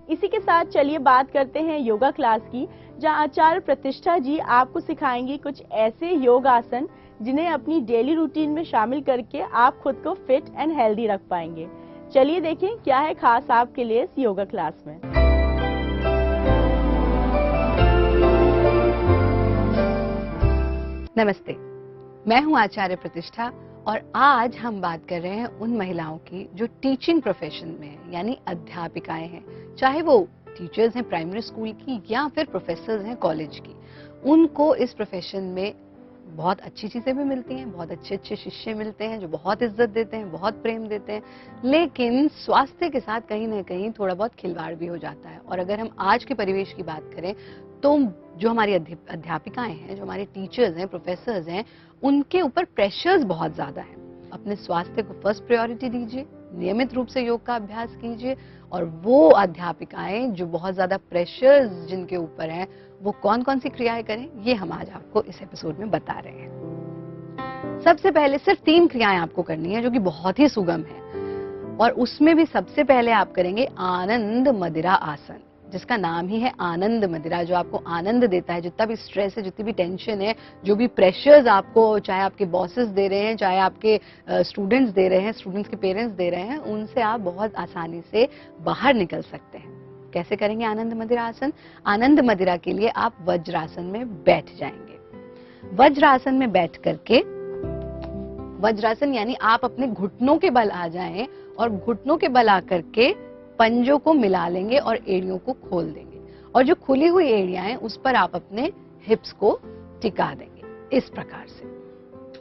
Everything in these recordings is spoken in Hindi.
इसी के साथ चलिए बात करते हैं योगा क्लास की, जहां आचार्य प्रतिष्ठा जी आपको सिखाएंगी कुछ ऐसे योग आसन जिन्हें अपनी डेली रूटीन में शामिल करके आप खुद को फिट एंड हेल्दी रख पाएंगे। चलिए देखें क्या है खास आपके लिए इस योगा क्लास में। नमस्ते, मैं हूं आचार्य प्रतिष्ठा और आज हम बात कर रहे हैं उन महिलाओं की जो टीचिंग प्रोफेशन में हैं, यानी अध्यापिकाएं हैं, चाहे वो टीचर्स हैं प्राइमरी स्कूल की या फिर प्रोफेसर्स हैं कॉलेज की। उनको इस प्रोफेशन में बहुत अच्छी चीजें भी मिलती हैं, बहुत अच्छे अच्छे शिष्य मिलते हैं जो बहुत इज्जत देते हैं, बहुत प्रेम देते हैं, लेकिन स्वास्थ्य के साथ कहीं ना कहीं थोड़ा बहुत खिलवाड़ भी हो जाता है। और अगर हम आज के परिवेश की बात करें तो जो हमारी अध्यापिकाएं हैं, जो हमारे टीचर्स हैं, प्रोफेसर्स हैं, उनके ऊपर प्रेशर्स बहुत ज्यादा है। अपने स्वास्थ्य को फर्स्ट प्रायोरिटी दीजिए, नियमित रूप से योग का अभ्यास कीजिए। और वो अध्यापिकाएं जो बहुत ज्यादा प्रेशर्स जिनके ऊपर हैं, वो कौन कौन सी क्रियाएं करें, ये हम आज आपको इस एपिसोड में बता रहे हैं। सबसे पहले सिर्फ 3 क्रियाएं आपको करनी है जो कि बहुत ही सुगम है, और उसमें भी सबसे पहले आप करेंगे आनंद मदिरा आसन, जिसका नाम ही है आनंद मदिरा, जो आपको आनंद देता है। जितना भी स्ट्रेस है, जितनी भी टेंशन है, जो भी प्रेशर्स आपको चाहे आपके बॉसेस दे रहे हैं, चाहे आपके स्टूडेंट्स दे रहे हैं, स्टूडेंट्स के पेरेंट्स दे रहे हैं, उनसे आप बहुत आसानी से बाहर निकल सकते हैं। कैसे करेंगे आनंद मदिरा आसन? आनंद मदिरा के लिए आप वज्रासन में बैठ जाएंगे। वज्रासन में बैठ करके, वज्रासन यानी आप अपने घुटनों के बल आ जाएं और घुटनों के बल आकर के पंजों को मिला लेंगे और एड़ियों को खोल देंगे, और जो खुली हुई एड़ियां हैं उस पर आप अपने हिप्स को टिका देंगे इस प्रकार से।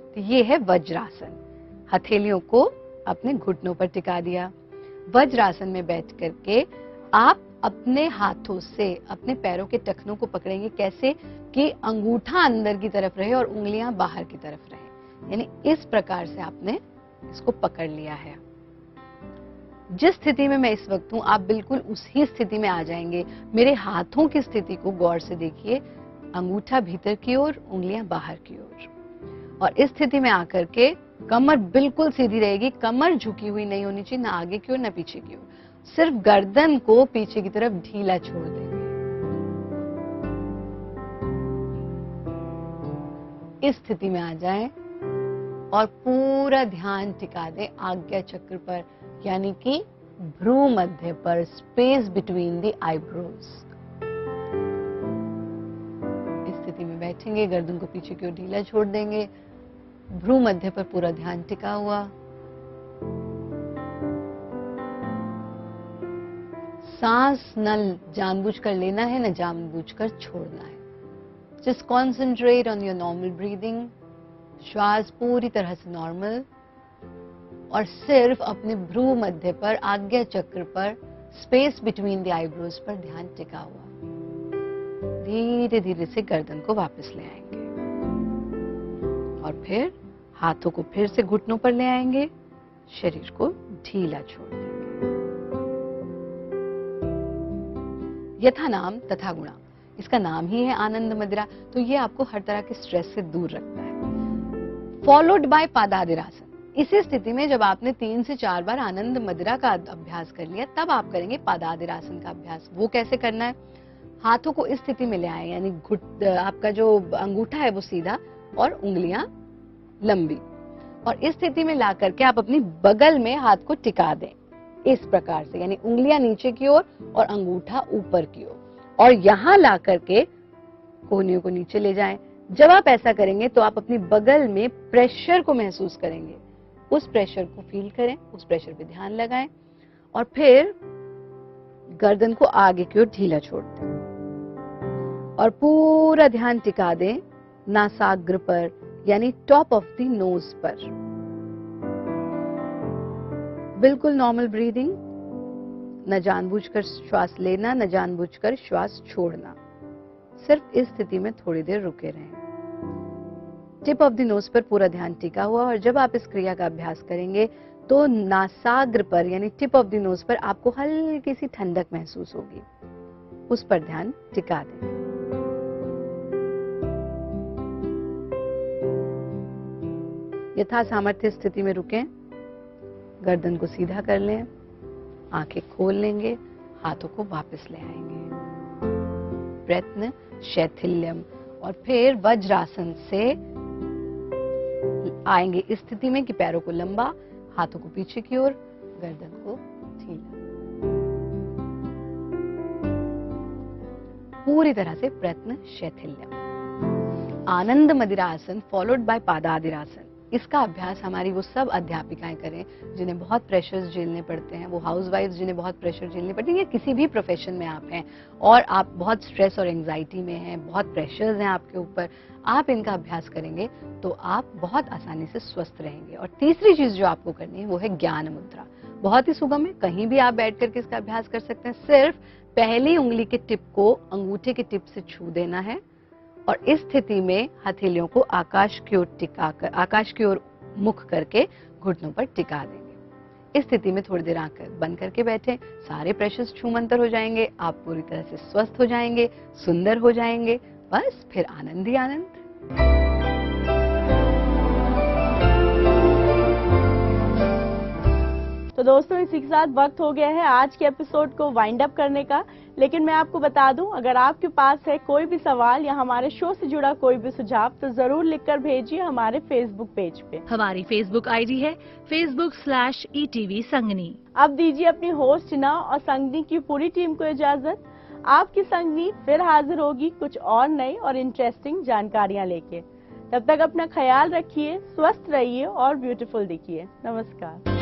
तो ये है वज्रासन। हथेलियों को अपने घुटनों पर टिका दिया। वज्रासन में बैठ करके आप अपने हाथों से अपने पैरों के टखनों को पकड़ेंगे। कैसे कि अंगूठा अंदर की तरफ रहे और उंगलियां बाहर की तरफ रहे, यानी इस प्रकार से आपने इसको पकड़ लिया है। जिस स्थिति में मैं इस वक्त हूं, आप बिल्कुल उसी स्थिति में आ जाएंगे। मेरे हाथों की स्थिति को गौर से देखिए, अंगूठा भीतर की ओर, उंगलियां बाहर की ओर। और इस स्थिति में आकर के कमर बिल्कुल सीधी रहेगी, कमर झुकी हुई नहीं होनी चाहिए, ना आगे की ओर ना पीछे की ओर। सिर्फ गर्दन को पीछे की तरफ ढीला छोड़ देंगे। इस स्थिति में आ जाएं और पूरा ध्यान टिका दें आज्ञा चक्र पर, यानी कि भ्रू मध्य पर, स्पेस बिटवीन द आईब्रोज। इस स्थिति में बैठेंगे, गर्दन को पीछे की ओर ढीला छोड़ देंगे, भ्रू मध्य पर पूरा ध्यान टिका हुआ। सांस न जानबूझकर लेना है, न जानबूझकर छोड़ना है। Just concentrate on your normal breathing. श्वास पूरी तरह से नॉर्मल, और सिर्फ अपने भ्रू मध्य पर, आज्ञा चक्र पर, स्पेस बिटवीन द आईब्रोज पर ध्यान टिका हुआ। धीरे धीरे से गर्दन को वापस ले आएंगे और फिर हाथों को फिर से घुटनों पर ले आएंगे, शरीर को ढीला छोड़ देंगे। यथा नाम तथा गुणा, इसका नाम ही है आनंद मदिरा, तो ये आपको हर तरह के स्ट्रेस से दूर रखता है। Followed by Padadhirasana. इसी स्थिति में जब आपने 3 से 4 बार आनंद मदिरा का अभ्यास कर लिया, तब आप करेंगे पादादिरासन का अभ्यास। वो कैसे करना है? हाथों को इस स्थिति में ले आए, यानी आपका जो अंगूठा है वो सीधा और उंगलियां लंबी, और इस स्थिति में ला करके आप अपनी बगल में हाथ को टिका दें इस प्रकार से, यानी उंगलियां नीचे की ओर और अंगूठा ऊपर की ओर, और यहां ला करके कोहनियों को नीचे ले जाएं। जब आप ऐसा करेंगे तो आप अपनी बगल में प्रेशर को महसूस करेंगे। उस प्रेशर को फील करें, उस प्रेशर पे ध्यान लगाएं, और फिर गर्दन को आगे की ओर ढीला छोड़ दें और पूरा ध्यान टिका दें नासाग्र पर, यानी टॉप ऑफ द नोज पर। बिल्कुल नॉर्मल ब्रीदिंग, न जानबूझकर श्वास लेना, न जानबूझकर श्वास छोड़ना। सिर्फ इस स्थिति में थोड़ी देर रुके रहें। टिप ऑफ द नोज पर पूरा ध्यान टिका हुआ, और जब आप इस क्रिया का अभ्यास करेंगे तो नासाग्र पर, यानी टिप ऑफ द नोज पर आपको हल्की सी ठंडक महसूस होगी। उस पर ध्यान टिका दें। यथा सामर्थ्य स्थिति में रुकें, गर्दन को सीधा कर लें, आंखें खोल लेंगे, हाथों को वापस ले आएंगे। प्रयत्न शैथिल्यम और फिर वज्रासन से आएंगे इस स्थिति में कि पैरों को लंबा, हाथों को पीछे की ओर, गर्दन को ढीला। पूरी तरह से प्रयत्न शैथिल्यम। आनंद मदिरासन फॉलोड बाय पादादिरासन। इसका अभ्यास हमारी वो सब अध्यापिकाएं करें जिन्हें बहुत प्रेशर्स झेलने पड़ते हैं, वो हाउसवाइफ्स जिन्हें बहुत प्रेशर झेलने पड़ते हैं, या किसी भी प्रोफेशन में आप हैं और आप बहुत स्ट्रेस और एंजाइटी में हैं, बहुत प्रेशर्स हैं आपके ऊपर, आप इनका अभ्यास करेंगे तो आप बहुत आसानी से स्वस्थ रहेंगे। और तीसरी चीज जो आपको करनी है वो है ज्ञान मुद्रा। बहुत ही सुगम है, कहीं भी आप बैठ करके इसका अभ्यास कर सकते हैं। सिर्फ पहली उंगली के टिप को अंगूठे के टिप से छू देना है और इस स्थिति में हथेलियों को आकाश की ओर टिकाकर, आकाश की ओर मुख करके घुटनों पर टिका देंगे। इस स्थिति में थोड़ी देर आंख बंद करके बैठे, सारे प्रेशर्स छूमंतर हो जाएंगे, आप पूरी तरह से स्वस्थ हो जाएंगे, सुंदर हो जाएंगे। बस फिर आनंद ही आनंद। तो दोस्तों, इसी के साथ वक्त हो गया है आज के एपिसोड को वाइंड अप करने का। लेकिन मैं आपको बता दूं, अगर आपके पास है कोई भी सवाल या हमारे शो से जुड़ा कोई भी सुझाव तो जरूर लिखकर भेजिए हमारे फेसबुक पेज पे। हमारी फेसबुक आईडी है facebook/ETV संगनी। अब दीजिए अपनी होस्ट हिना और संगनी की पूरी टीम को इजाजत। आपकी संगनी फिर हाजिर होगी कुछ और नई और इंटरेस्टिंग जानकारियां लेके। तब तक अपना ख्याल रखिए, स्वस्थ रहिए और ब्यूटीफुल दिखिए। नमस्कार।